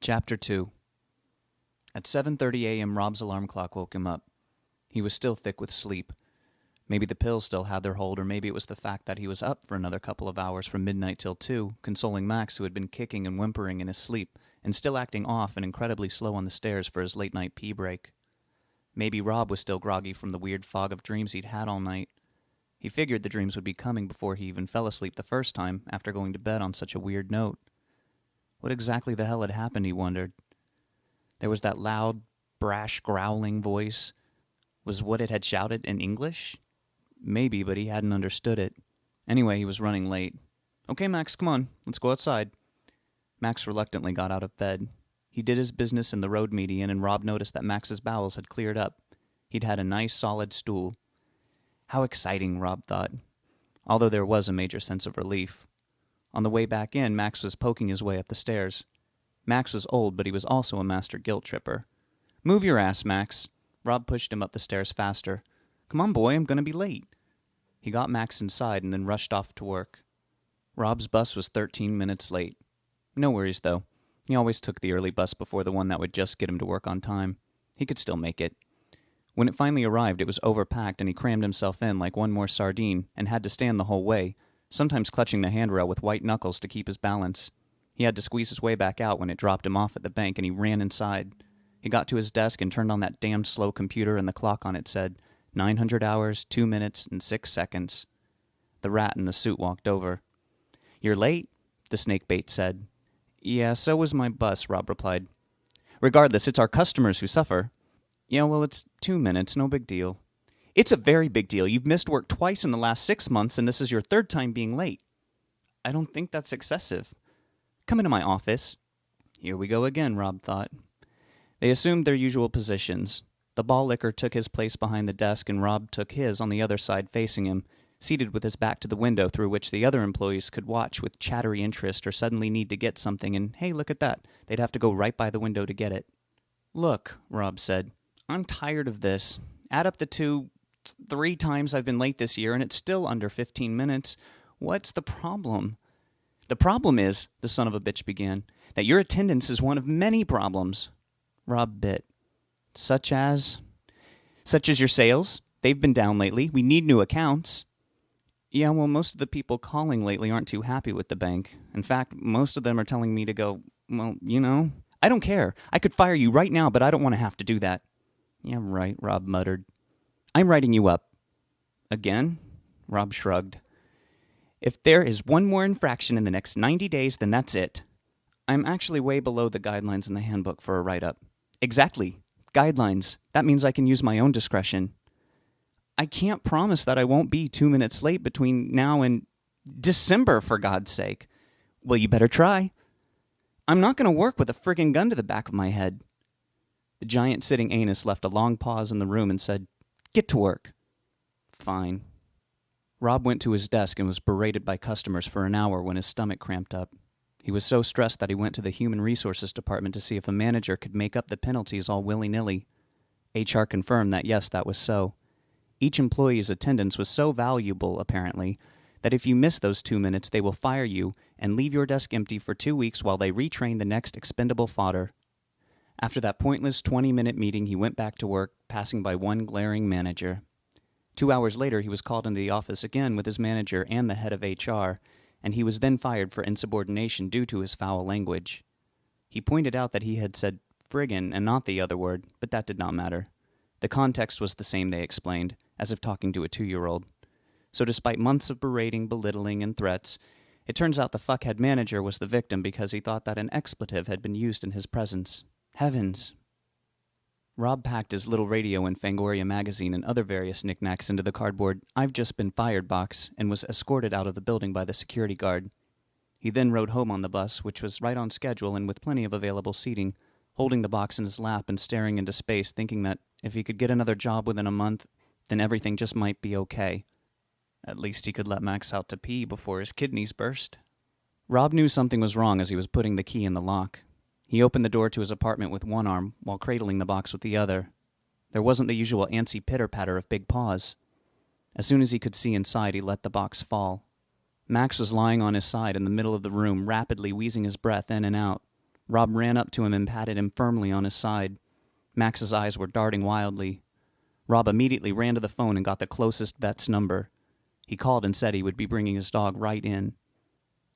Chapter 2. At 7:30 a.m., Rob's alarm clock woke him up. He was still thick with sleep. Maybe the pills still had their hold, or maybe it was the fact that he was up for another couple of hours from midnight till 2, consoling Max, who had been kicking and whimpering in his sleep, and still acting off and incredibly slow on the stairs for his late-night pee break. Maybe Rob was still groggy from the weird fog of dreams he'd had all night. He figured the dreams would be coming before he even fell asleep the first time, after going to bed on such a weird note. What exactly the hell had happened, he wondered. There was that loud, brash, growling voice. Was what it had shouted in English? Maybe, but he hadn't understood it. Anyway, he was running late. "Okay, Max, come on. Let's go outside." Max reluctantly got out of bed. He did his business in the road median, and Rob noticed that Max's bowels had cleared up. He'd had a nice, solid stool. How exciting, Rob thought, although there was a major sense of relief. On the way back in, Max was poking his way up the stairs. Max was old, but he was also a master guilt tripper. "Move your ass, Max." Rob pushed him up the stairs faster. "Come on, boy, I'm going to be late." He got Max inside and then rushed off to work. Rob's bus was 13 minutes late. No worries, though. He always took the early bus before the one that would just get him to work on time. He could still make it. When it finally arrived, it was overpacked, and he crammed himself in like one more sardine and had to stand the whole way, sometimes clutching the handrail with white knuckles to keep his balance. He had to squeeze his way back out when it dropped him off at the bank, and he ran inside. He got to his desk and turned on that damned slow computer, and the clock on it said 900 hours, 2 minutes, and 6 seconds. The rat in the suit walked over. "You're late," the snakebait said. "Yeah, so was my bus," Rob replied. "Regardless, it's our customers who suffer." "Yeah, well, it's 2 minutes, no big deal." "It's a very big deal. You've missed work twice in the last 6 months, and this is your third time being late." "I don't think that's excessive." "Come into my office." Here we go again, Rob thought. They assumed their usual positions. The ball licker took his place behind the desk, and Rob took his on the other side facing him, seated with his back to the window through which the other employees could watch with chattery interest or suddenly need to get something, and hey, look at that. They'd have to go right by the window to get it. "Look," Rob said, "I'm tired of this. Add up the 3 times I've been late this year, and it's still under 15 minutes. What's the problem?" "The problem is," the son of a bitch began, "that your attendance is one of many problems." Rob bit. Such as your sales? They've been down lately. We need new accounts." "Yeah, well, most of the people calling lately aren't too happy with the bank. In fact, most of them are telling me to go, well, you know." "I don't care. I could fire you right now, but I don't want to have to do that." "Yeah, right," Rob muttered. "I'm writing you up." "Again?" Rob shrugged. "If there is one more infraction in the next 90 days, then that's it." "I'm actually way below the guidelines in the handbook for a write-up." "Exactly. Guidelines. That means I can use my own discretion." "I can't promise that I won't be 2 minutes late between now and December, for God's sake." "Well, you better try." "I'm not going to work with a friggin' gun to the back of my head." The giant sitting anus left a long pause in the room and said, "Get to work." "Fine." Rob went to his desk and was berated by customers for an hour when his stomach cramped up. He was so stressed that he went to the Human Resources Department to see if a manager could make up the penalties all willy-nilly. HR confirmed that yes, that was so. Each employee's attendance was so valuable, apparently, that if you miss those 2 minutes, they will fire you and leave your desk empty for 2 weeks while they retrain the next expendable fodder. After that pointless 20-minute meeting, he went back to work, passing by one glaring manager. 2 hours later, he was called into the office again with his manager and the head of HR, and he was then fired for insubordination due to his foul language. He pointed out that he had said friggin' and not the other word, but that did not matter. The context was the same, they explained, as if talking to a 2-year-old. So despite months of berating, belittling, and threats, it turns out the fuckhead manager was the victim because he thought that an expletive had been used in his presence. Heavens. Rob packed his little radio and Fangoria magazine and other various knickknacks into the cardboard "I've just been fired" box and was escorted out of the building by the security guard. He then rode home on the bus, which was right on schedule and with plenty of available seating, holding the box in his lap and staring into space, thinking that if he could get another job within a month, then everything just might be okay. At least he could let Max out to pee before his kidneys burst. Rob knew something was wrong as he was putting the key in the lock. He opened the door to his apartment with one arm while cradling the box with the other. There wasn't the usual antsy pitter-patter of big paws. As soon as he could see inside, he let the box fall. Max was lying on his side in the middle of the room, rapidly wheezing his breath in and out. Rob ran up to him and patted him firmly on his side. Max's eyes were darting wildly. Rob immediately ran to the phone and got the closest vet's number. He called and said he would be bringing his dog right in.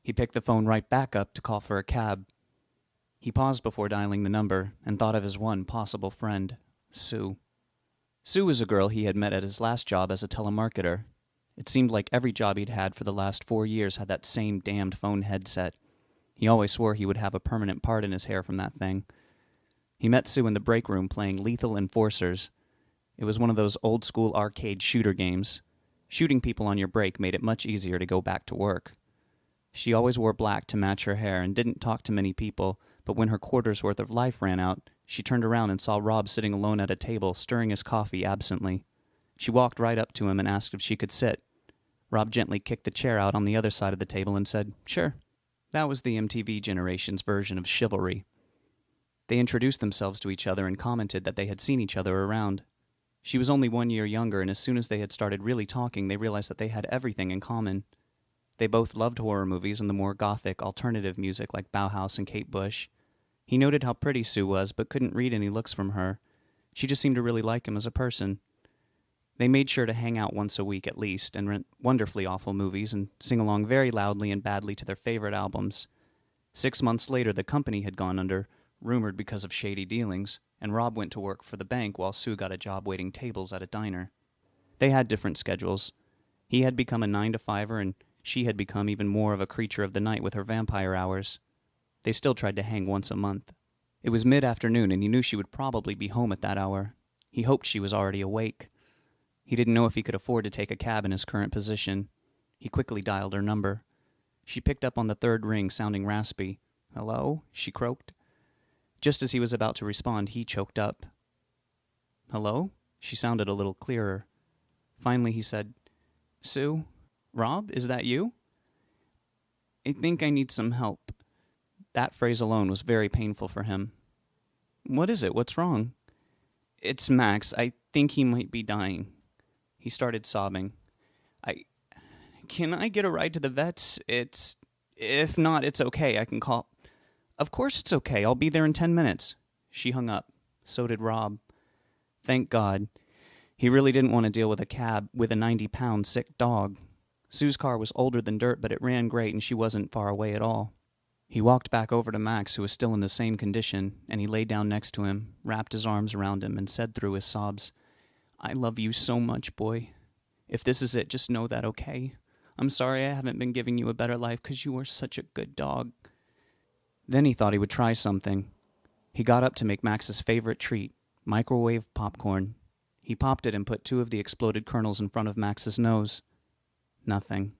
He picked the phone right back up to call for a cab. He paused before dialing the number and thought of his one possible friend, Sue. Sue was a girl he had met at his last job as a telemarketer. It seemed like every job he'd had for the last 4 years had that same damned phone headset. He always swore he would have a permanent part in his hair from that thing. He met Sue in the break room playing Lethal Enforcers. It was one of those old-school arcade shooter games. Shooting people on your break made it much easier to go back to work. She always wore black to match her hair and didn't talk to many people, but when her quarter's worth of life ran out, she turned around and saw Rob sitting alone at a table, stirring his coffee absently. She walked right up to him and asked if she could sit. Rob gently kicked the chair out on the other side of the table and said, "Sure." That was the MTV generation's version of chivalry. They introduced themselves to each other and commented that they had seen each other around. She was only 1 year younger, and as soon as they had started really talking, they realized that they had everything in common. They both loved horror movies and the more gothic, alternative music like Bauhaus and Kate Bush. He noted how pretty Sue was, but couldn't read any looks from her. She just seemed to really like him as a person. They made sure to hang out once a week at least, and rent wonderfully awful movies, and sing along very loudly and badly to their favorite albums. 6 months later, the company had gone under, rumored because of shady dealings, and Rob went to work for the bank while Sue got a job waiting tables at a diner. They had different schedules. He had become a 9-to-5-er, and she had become even more of a creature of the night with her vampire hours. They still tried to hang once a month. It was mid-afternoon, and he knew she would probably be home at that hour. He hoped she was already awake. He didn't know if he could afford to take a cab in his current position. He quickly dialed her number. She picked up on the third ring, sounding raspy. "Hello?" she croaked. Just as he was about to respond, he choked up. "Hello?" She sounded a little clearer. Finally he said, "Sue? Rob, is that you? I think I need some help." That phrase alone was very painful for him. "What is it? What's wrong?" "It's Max. I think he might be dying." He started sobbing. Can I get a ride to the vet's? If not, it's okay. I can call." "Of course it's okay. I'll be there in 10 minutes. She hung up. So did Rob. Thank God. He really didn't want to deal with a cab with a 90-pound sick dog. Sue's car was older than dirt, but it ran great and she wasn't far away at all. He walked back over to Max, who was still in the same condition, and he lay down next to him, wrapped his arms around him, and said through his sobs, "I love you so much, boy. If this is it, just know that, okay? I'm sorry I haven't been giving you a better life because you are such a good dog." Then he thought he would try something. He got up to make Max's favorite treat, microwave popcorn. He popped it and put 2 of the exploded kernels in front of Max's nose. Nothing.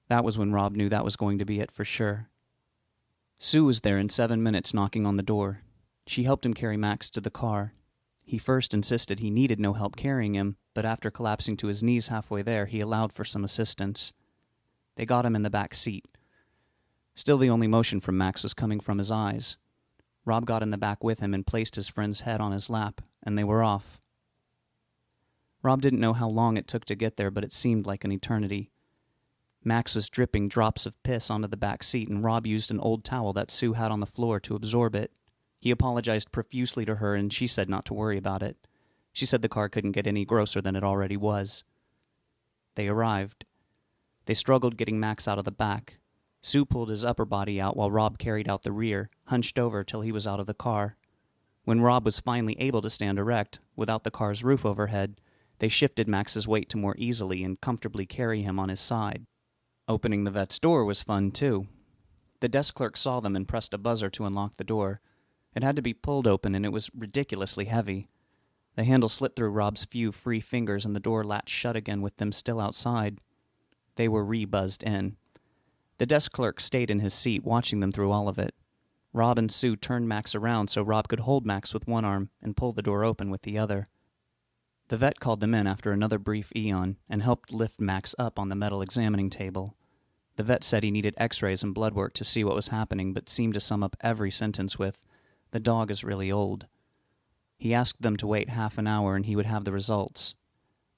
That was when Rob knew that was going to be it for sure. Sue was there in 7 minutes, knocking on the door. She helped him carry Max to the car. He first insisted he needed no help carrying him, but after collapsing to his knees halfway there, he allowed for some assistance. They got him in the back seat. Still the only motion from Max was coming from his eyes. Rob got in the back with him and placed his friend's head on his lap, and they were off. Rob didn't know how long it took to get there, but it seemed like an eternity. Max was dripping drops of piss onto the back seat, and Rob used an old towel that Sue had on the floor to absorb it. He apologized profusely to her, and she said not to worry about it. She said the car couldn't get any grosser than it already was. They arrived. They struggled getting Max out of the back. Sue pulled his upper body out while Rob carried out the rear, hunched over till he was out of the car. When Rob was finally able to stand erect, without the car's roof overhead, they shifted Max's weight to more easily and comfortably carry him on his side. Opening the vet's door was fun, too. The desk clerk saw them and pressed a buzzer to unlock the door. It had to be pulled open, and it was ridiculously heavy. The handle slipped through Rob's few free fingers, and the door latched shut again with them still outside. They were re-buzzed in. The desk clerk stayed in his seat, watching them through all of it. Rob and Sue turned Max around so Rob could hold Max with one arm and pull the door open with the other. The vet called them in after another brief eon and helped lift Max up on the metal examining table. The vet said he needed x-rays and blood work to see what was happening, but seemed to sum up every sentence with, "The dog is really old." He asked them to wait half an hour and he would have the results.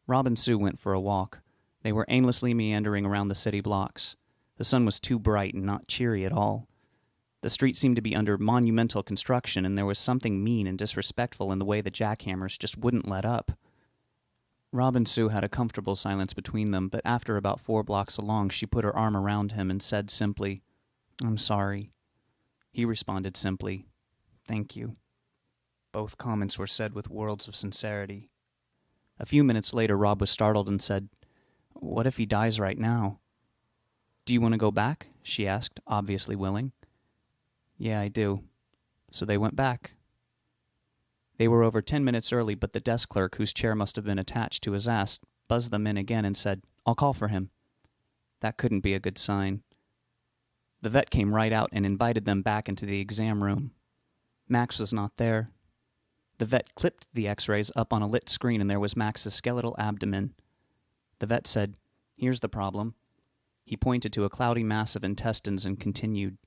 Rob and Sue went for a walk. They were aimlessly meandering around the city blocks. The sun was too bright and not cheery at all. The street seemed to be under monumental construction, and there was something mean and disrespectful in the way the jackhammers just wouldn't let up. Rob and Sue had a comfortable silence between them, but after about 4 blocks along, she put her arm around him and said simply, "I'm sorry." He responded simply, "Thank you." Both comments were said with worlds of sincerity. A few minutes later, Rob was startled and said, "What if he dies right now?" "Do you want to go back?" she asked, obviously willing. "Yeah, I do." So they went back. They were over 10 minutes early, but the desk clerk, whose chair must have been attached to his ass, buzzed them in again and said, "I'll call for him." That couldn't be a good sign. The vet came right out and invited them back into the exam room. Max was not there. The vet clipped the x-rays up on a lit screen, and there was Max's skeletal abdomen. The vet said, "Here's the problem." He pointed to a cloudy mass of intestines and continued,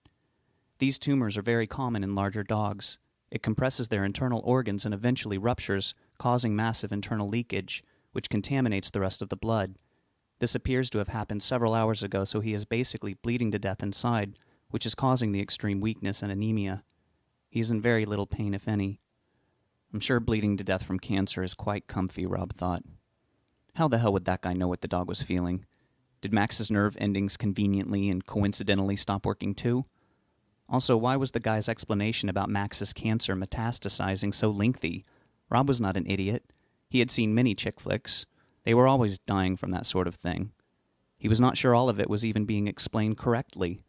"These tumors are very common in larger dogs. It compresses their internal organs and eventually ruptures, causing massive internal leakage, which contaminates the rest of the blood. This appears to have happened several hours ago, so he is basically bleeding to death inside, which is causing the extreme weakness and anemia. He is in very little pain, if any." I'm sure bleeding to death from cancer is quite comfy, Rob thought. How the hell would that guy know what the dog was feeling? Did Max's nerve endings conveniently and coincidentally stop working too? Also, why was the guy's explanation about Max's cancer metastasizing so lengthy? Rob was not an idiot. He had seen many chick flicks. They were always dying from that sort of thing. He was not sure all of it was even being explained correctly.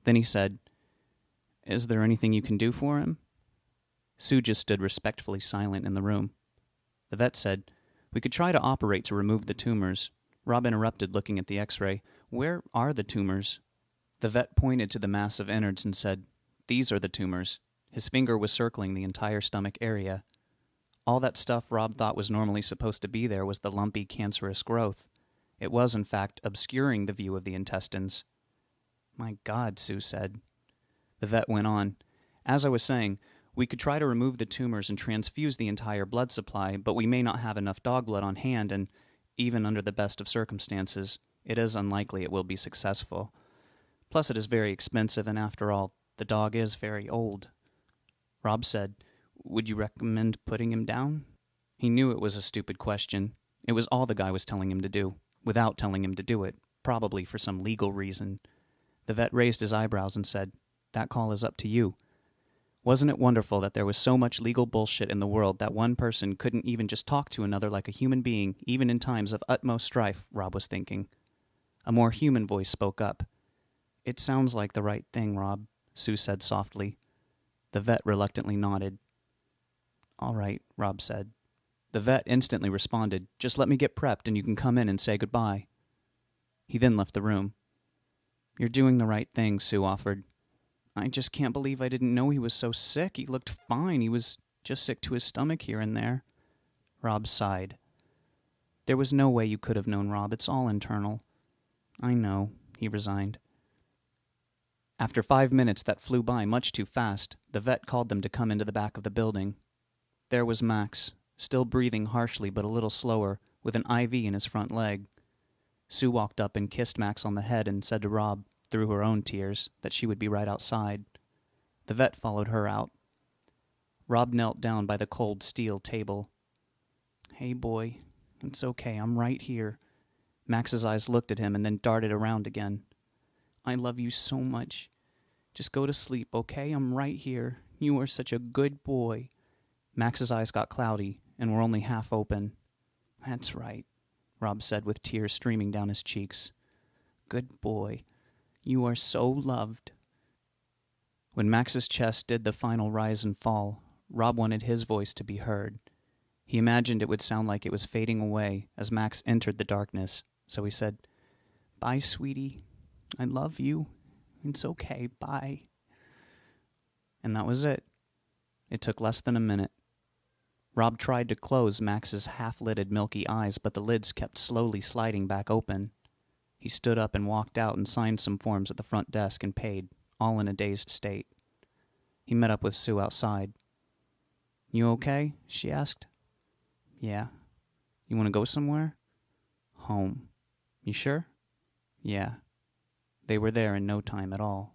Then he said, "Is there anything you can do for him?" Sue just stood respectfully silent in the room. The vet said, "We could try to operate to remove the tumors." Rob interrupted, looking at the x-ray. "Where are the tumors?" The vet pointed to the mass of innards and said, "These are the tumors." His finger was circling the entire stomach area. All that stuff Rob thought was normally supposed to be there was the lumpy, cancerous growth. It was, in fact, obscuring the view of the intestines. "My God," Sue said. The vet went on, "As I was saying, we could try to remove the tumors and transfuse the entire blood supply, but we may not have enough dog blood on hand, and even under the best of circumstances, it is unlikely it will be successful. Plus, it is very expensive, and after all, the dog is very old." Rob said, "Would you recommend putting him down?" He knew it was a stupid question. It was all the guy was telling him to do, without telling him to do it, probably for some legal reason. The vet raised his eyebrows and said, "That call is up to you." Wasn't it wonderful that there was so much legal bullshit in the world that one person couldn't even just talk to another like a human being, even in times of utmost strife, Rob was thinking. A more human voice spoke up. "It sounds like the right thing, Rob," Sue said softly. The vet reluctantly nodded. "All right," Rob said. The vet instantly responded, "Just let me get prepped and you can come in and say goodbye." He then left the room. "You're doing the right thing," Sue offered. "I just can't believe I didn't know he was so sick. He looked fine. He was just sick to his stomach here and there." Rob sighed. "There was no way you could have known, Rob. It's all internal." "I know," he resigned. After 5 minutes that flew by much too fast, the vet called them to come into the back of the building. There was Max, still breathing harshly but a little slower, with an IV in his front leg. Sue walked up and kissed Max on the head and said to Rob, through her own tears, that she would be right outside. The vet followed her out. Rob knelt down by the cold steel table. "Hey, boy, it's okay, I'm right here." Max's eyes looked at him and then darted around again. "I love you so much. Just go to sleep, okay? I'm right here. You are such a good boy." Max's eyes got cloudy and were only half open. "That's right," Rob said with tears streaming down his cheeks. "Good boy. You are so loved." When Max's chest did the final rise and fall, Rob wanted his voice to be heard. He imagined it would sound like it was fading away as Max entered the darkness, so he said, "Bye, sweetie. I love you. It's okay. Bye." And that was it. It took less than a minute. Rob tried to close Max's half-lidded milky eyes, but the lids kept slowly sliding back open. He stood up and walked out and signed some forms at the front desk and paid, all in a dazed state. He met up with Sue outside. "You okay?" she asked. "Yeah." "You want to go somewhere?" "Home." "You sure?" "Yeah." They were there in no time at all.